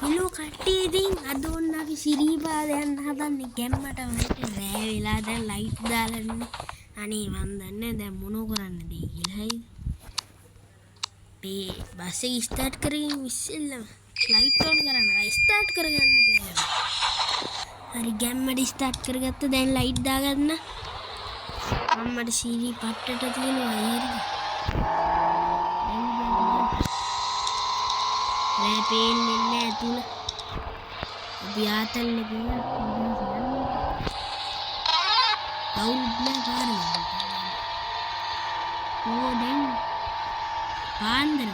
Hello කට්ටිය ඉතින් අද ඔන්න අපි සිරීපාද යන්න හදන්නේ ගැම්මට වලට රෑ වෙලා දැන් ලයිට් දාලා ඉන්නේ. අනේ මන් දන්නේ දැන් මොනෝ කරන්නද කියලා හරිද? මේ බස් එක ස්ටාර්ට් කරගෙන ඉස්සෙල්ලම ලයිට් ඔන් කරන්න ස්ටාර්ට් කරගන්න බෑ. හරි ගැම්මට ස්ටාර්ට් කරගත්ත දැන් ලයිට් දාගන්න. අම්මට සීරි පට්ටට තියෙනවා හරිද? मैं पेन लेने तू अभी आतल लगे और इतना कार वो दिन पांडर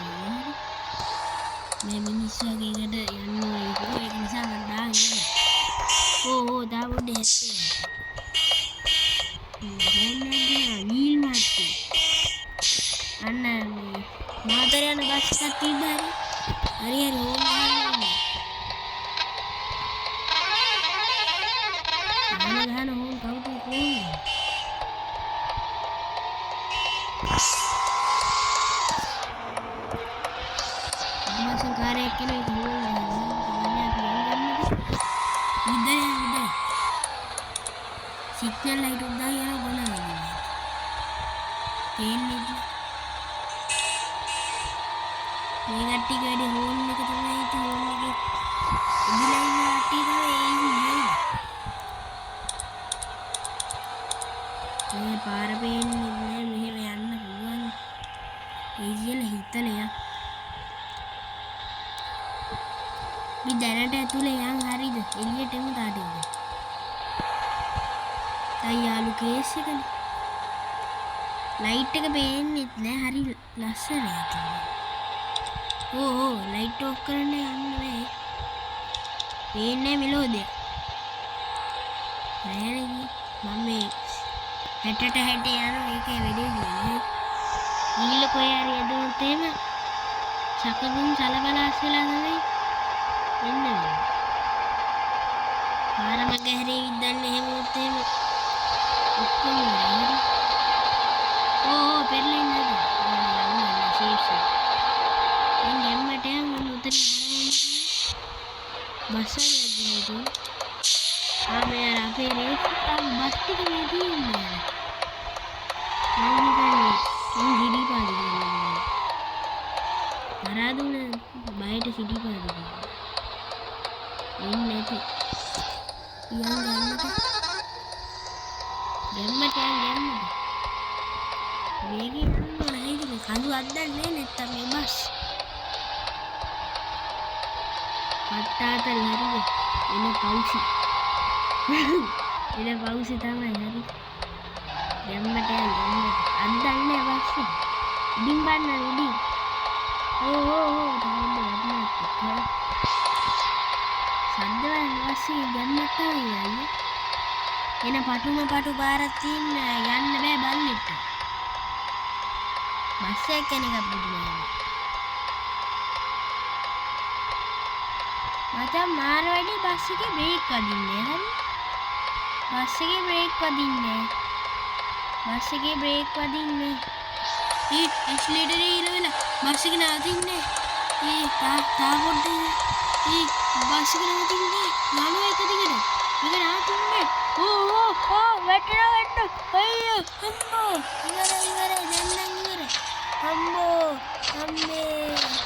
मैं मिनिसा के गड यन्नो एक निशा गड्ढा ओ दावो देते व्हील मारते अन्ना मातरियान बस कट्टिदारे अरे यार हो गाना हो गाओ तो कौन अपना सरकार है कि नहीं हो इधर सिग्नल लाइट उड़ा यार बना पेन नहीं මේ කට්ටිය ගාඩි හෝන් එක තමයි ඉතින් හෝන් එකේ ඉදිලා ඉන්න කට්ටිය තමයි එන්නේ. මේ පාර පේන්නේ නැහැ මෙහෙම යන්න පුළුවන්. ඒ කියලා හිතලා යන්න. මේ දැනට ඇතුලේ යන් හරිද? එළියට එමු තාටින්ද. අයියාලු කේස් එකනේ. ලයිට් එක පේන්නේ නැහැ හරි ලස්සනයි. ओ लाइट ऑफ करने हमने पेन मिलो दे रहेगी मम्मी हेट यार एक वीडियो नील को यार ये दो तेम सकबुन सलबला असलाने इन्न हारम गहरे इदन्ने हेमोते उक्कम ओ पेरले नदी यार सेफ ගැම්මට මම උතන බස් එක යද්දී ආමේ අපේ රේස් බස් ටික මේ තියෙන්නේ මම හිතන්නේ හිඩි පාදි කියලා තරහදුන බයට හිඩි පාදි එන්නේ නැති ගැම්මට මේකේ යන්න නේද කඳු අද්දන්නේ නැත්තම් මේ බස් පට්ටාතල් හරිද එන පෞසි එන පෞසි තමයි හරි ගැම්මට අද්දන්නේ අවශ්‍ය ඉදින් බන්න උඩින් ඕ තාම වදිනවා සද්දවල අවශ්‍ය ගැම්මට තමයි යන්නේ එන පටු පාරක් තියෙන යන්න බෑ බල්ලෙට බස් එක කෙනෙක් බුදුනේ මචං මාර වැඩි බස් එකේ බ්‍රේක් වදින්නේ හරි බස් එකේ බ්‍රේක් වදින්නේ ඊ ඇක්සිලරේටර් ඉරවිලා බස් එක නවතින්නේ තා පොඩ්ඩක් බස් එක නවතින්නේ යනවා එක දිගට මේක නවතින්නේ ඕ වැටෙනවා අයියෝ අම්මෝ ඉවරයි දැන් නම් ඉවරයි අම්මෝ අම්මේ